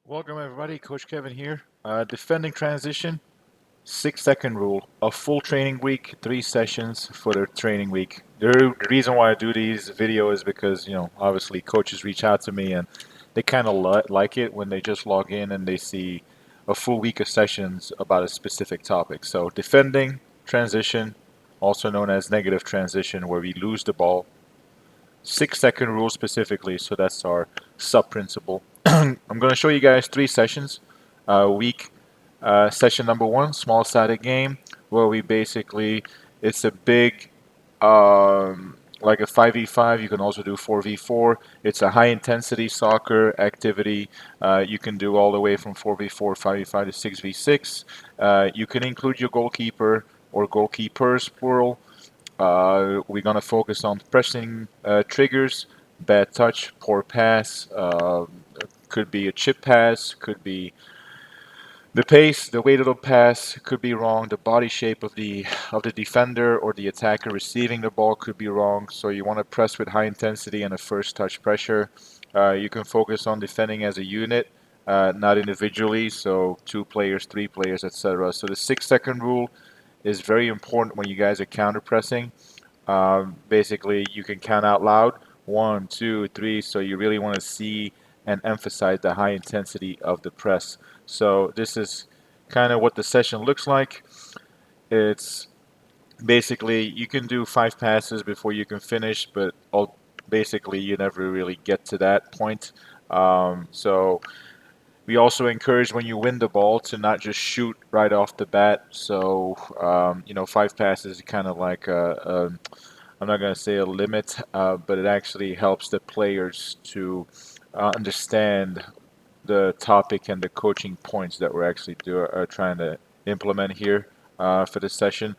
Welcome everybody, Coach Kevin here. Defending transition, 6 second rule. A full training week, 3 sessions for the training week. The reason why I do these videos is because, obviously coaches reach out to me and they kind of like it when they just log in and they see a full week of sessions about a specific topic. So defending transition, also known as negative transition, where we lose the ball. 6 second rule specifically, so that's our sub principle. I'm going to show you guys 3 sessions. Week Session number one, small sided game, where we basically, it's a big, like a 5v5. You can also do 4v4. It's a high intensity soccer activity. You can do all the way from 4v4, 5v5 to 6v6. You can include your goalkeeper or goalkeepers, plural. We're going to focus on pressing triggers, bad touch, poor pass, could be a chip pass, could be the pace, the weight of the pass could be wrong. The body shape of the defender or the attacker receiving the ball could be wrong. So you want to press with high intensity and a first touch pressure. You can focus on defending as a unit, not individually. So 2 players, 3 players, etc. So the 6 second rule is very important when you guys are counter pressing. Basically, you can count out loud, 1, 2, 3. So you really want to see and emphasize the high intensity of the press. So this is kind of what the session looks like. It's basically you can do 5 passes before you can finish, but basically you never really get to that point. So we also encourage when you win the ball to not just shoot right off the bat. So 5 passes is kind of like I'm not going to say a limit, but it actually helps the players to understand the topic and the coaching points that we're actually trying to implement here for this session.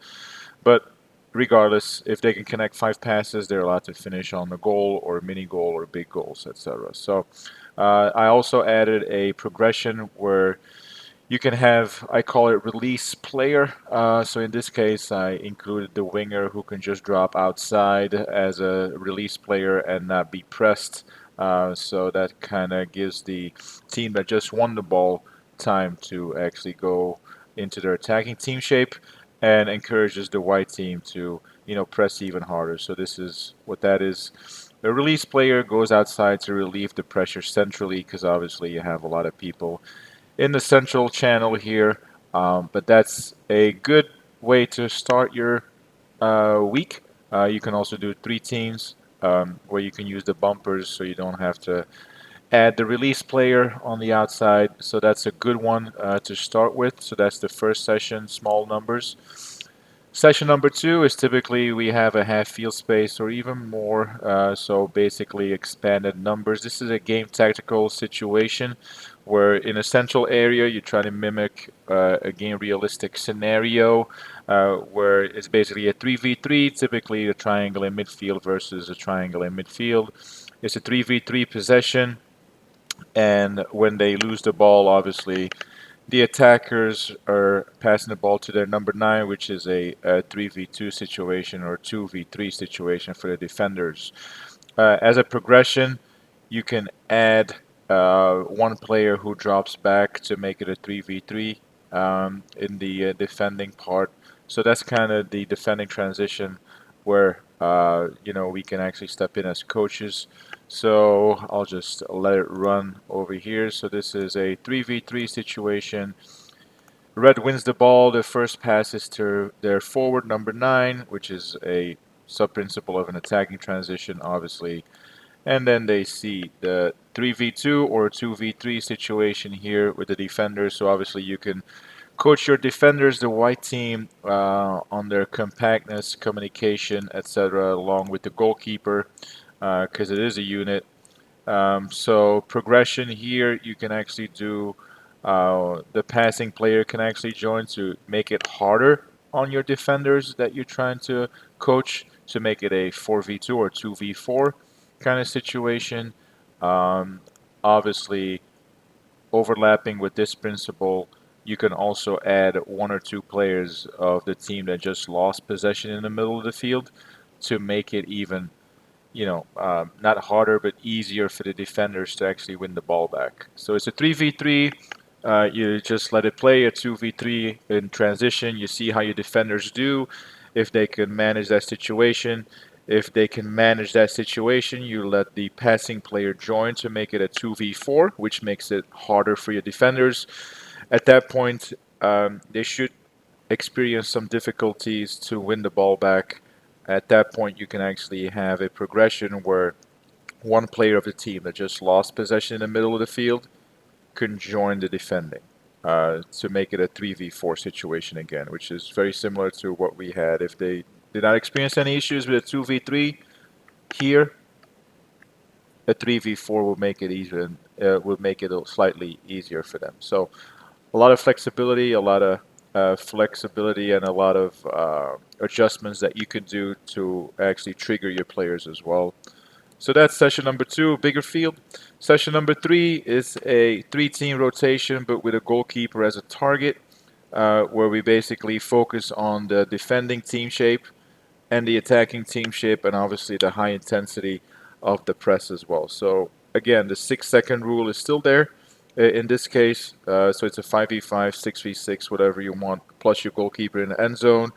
But regardless, if they can connect 5 passes, they're allowed to finish on the goal or mini goal or big goals, etc. So I also added a progression where you can have, I call it release player. So in this case, I included the winger who can just drop outside as a release player and not be pressed. So that kind of gives the team that just won the ball time to actually go into their attacking team shape and encourages the white team to, press even harder. So this is what that is. The release player goes outside to relieve the pressure centrally because obviously you have a lot of people in the central channel here. But that's a good way to start your week. You can also do 3 teams where you can use the bumpers so you don't have to add the release player on the outside. So that's a good one to start with. So that's the first session, small numbers. Session number two is typically we have a half field space or even more, so basically expanded numbers. This is a game tactical situation where in a central area you try to mimic a game realistic scenario where it's basically a 3v3, typically a triangle in midfield versus a triangle in midfield. It's a 3v3 possession, and when they lose the ball, obviously the attackers are passing the ball to their number 9, which is a 3v2 situation or 2v3 situation for the defenders. As a progression, you can add one player who drops back to make it a 3v3 in the defending part. So that's kind of the defending transition where we can actually step in as coaches. So I'll just let it run over here. So this is a 3v3 situation. Red wins the ball. The first pass is to their forward number 9, which is a sub-principle of an attacking transition, obviously. And then they see the 3v2 or 2v3 situation here with the defenders. So obviously you can coach your defenders, the white team, on their compactness, communication, etc., along with the goalkeeper, because it is a unit. So progression here, you can actually do the passing player can actually join to make it harder on your defenders that you're trying to coach to make it a 4v2 or 2v4 kind of situation. Um, Obviously, overlapping with this principle, you can also add 1 or 2 players of the team that just lost possession in the middle of the field to make it even not harder but easier for the defenders to actually win the ball back. So it's a 3v3. You just let it play a 2v3 in transition. You see how your defenders do, if they can manage that situation. If they can manage that situation, you let the passing player join to make it a 2v4, which makes it harder for your defenders. At that point, they should experience some difficulties to win the ball back. At that point, you can actually have a progression where one player of the team that just lost possession in the middle of the field can join the defending to make it a 3v4 situation again, which is very similar to what we had. If they did not experience any issues with a 2v3 here, a 3v4 will make it even will make it slightly easier for them. So a lot of flexibility, and a lot of adjustments that you can do to actually trigger your players as well. So that's session number 2, bigger field. Session number 3 is a 3-team rotation, but with a goalkeeper as a target, where we basically focus on the defending team shape and the attacking team shape, and obviously the high intensity of the press as well. So again, the 6-second rule is still there in this case. So it's a 5v5, 6v6, whatever you want, plus your goalkeeper in the end zone.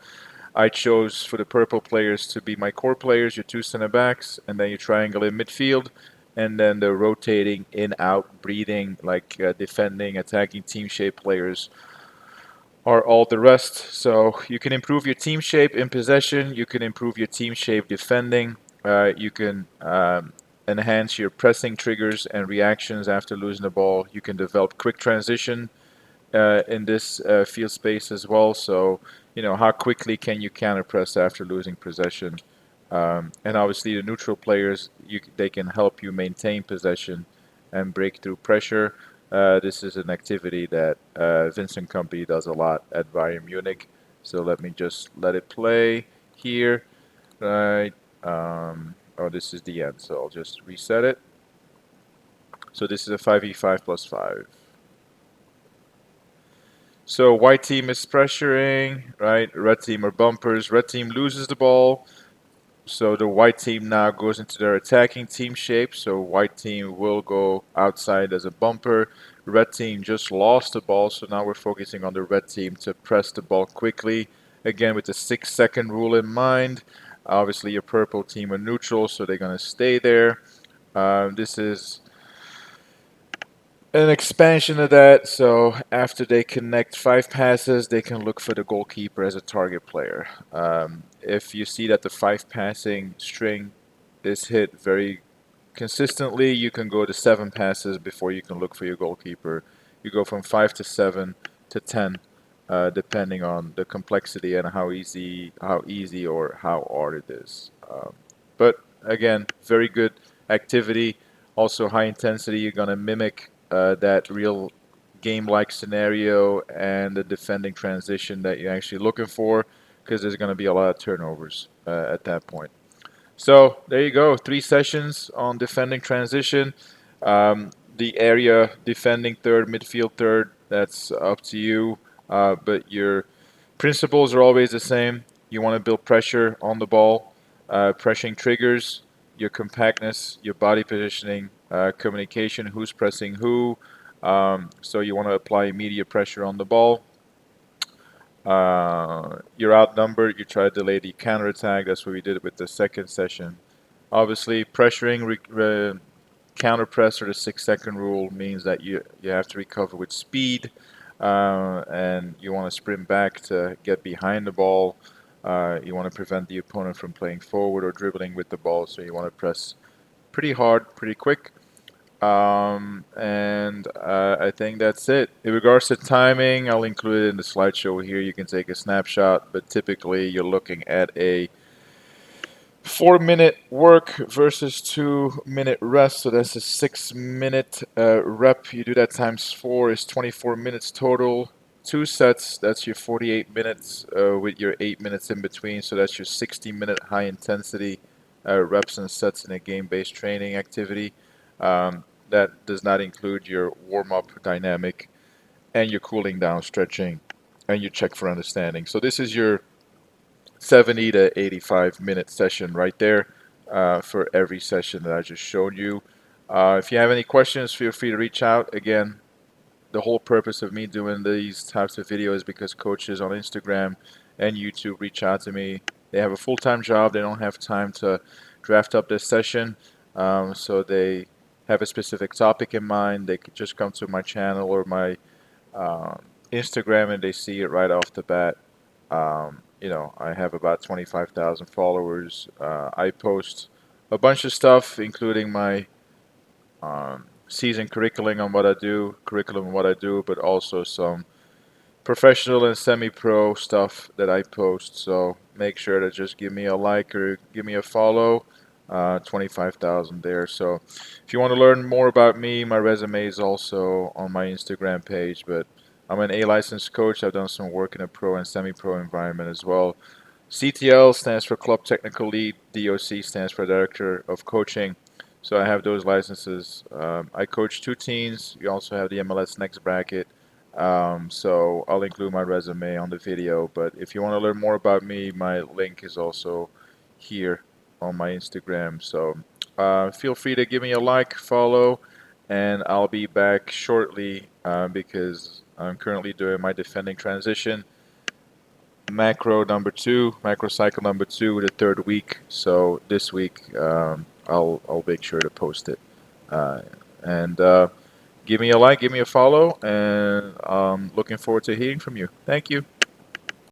I chose for the purple players to be my core players, your 2 center backs, and then your triangle in midfield, and then the rotating in, out, breathing, like defending, attacking team shape players are all the rest. So you can improve your team shape in possession, you can improve your team shape defending, you can enhance your pressing triggers and reactions after losing the ball, you can develop quick transition in this field space as well. So, how quickly can you counter press after losing possession? And obviously, the neutral players, they can help you maintain possession and break through pressure. This is an activity that Vincent Company does a lot at Bayern Munich. So let me just let it play here. Right. Oh, this is the end, so I'll just reset it. So this is a 5v5 plus 5. So white team is pressuring, right? Red team are bumpers. Red team loses the ball. So the white team now goes into their attacking team shape. So white team will go outside as a bumper. Red team just lost the ball. So now we're focusing on the red team to press the ball quickly. Again, with the 6-second rule in mind. Obviously, your purple team are neutral, so they're going to stay there. This is an expansion of that. So after they connect 5 passes, they can look for the goalkeeper as a target player. If you see that the 5 passing string is hit very consistently, you can go to 7 passes before you can look for your goalkeeper. You go from 5 to 7 to 10, depending on the complexity and how easy or how hard it is. But again, very good activity. Also high intensity. You're gonna mimic that real game-like scenario and the defending transition that you're actually looking for, because there's going to be a lot of turnovers at that point. So there you go, 3 sessions on defending transition. The area defending third, midfield third, that's up to you. But your principles are always the same. You want to build pressure on the ball, pressuring triggers, your compactness, your body positioning, communication, who's pressing who. So you want to apply immediate pressure on the ball. You're outnumbered. You try to delay the counterattack. That's what we did with the second session. Obviously, pressuring counter press or the 6-second rule means that you have to recover with speed, and you want to sprint back to get behind the ball. You want to prevent the opponent from playing forward or dribbling with the ball, so you want to press pretty hard, pretty quick. And I think that's it. In regards to timing, I'll include it in the slideshow here. You can take a snapshot, but typically you're looking at a 4-minute work versus 2-minute rest. So that's a 6-minute rep. You do that times 4 is 24 minutes total. 2 sets, that's your 48 minutes with your 8 minutes in between. So that's your 60-minute high intensity reps and sets in a game-based training activity. That does not include your warm-up dynamic and your cooling down stretching and your check for understanding. So this is your 70 to 85 minute session right there. for every session that I just showed you. If you have any questions, feel free to reach out. Again, the whole purpose of me doing these types of videos is because coaches on Instagram and YouTube reach out to me. They have a full-time job. They don't have time to draft up this session. So they have a specific topic in mind. They could just come to my channel or my Instagram and they see it right off the bat. I have about 25,000 followers. I post a bunch of stuff, including my season curriculum on what I do, but also some professional and semi-pro stuff that I post. So make sure to just give me a like or give me a follow. 25,000 there. So if you want to learn more about me, my resume is also on my Instagram page. But I'm an A licensed coach. I've done some work in a pro and semi-pro environment as well. CTL stands for Club Technical Lead. DOC stands for Director of Coaching. So I have those licenses. I coach two teams. We also have the MLS Next bracket. So I'll include my resume on the video. But if you want to learn more about me, my link is also here on my Instagram. So feel free to give me a like, follow, and I'll be back shortly because I'm currently doing my defending transition macro cycle number two, the third week. So this week, I'll make sure to post it. And give me a like, give me a follow, and I'm looking forward to hearing from you. Thank you.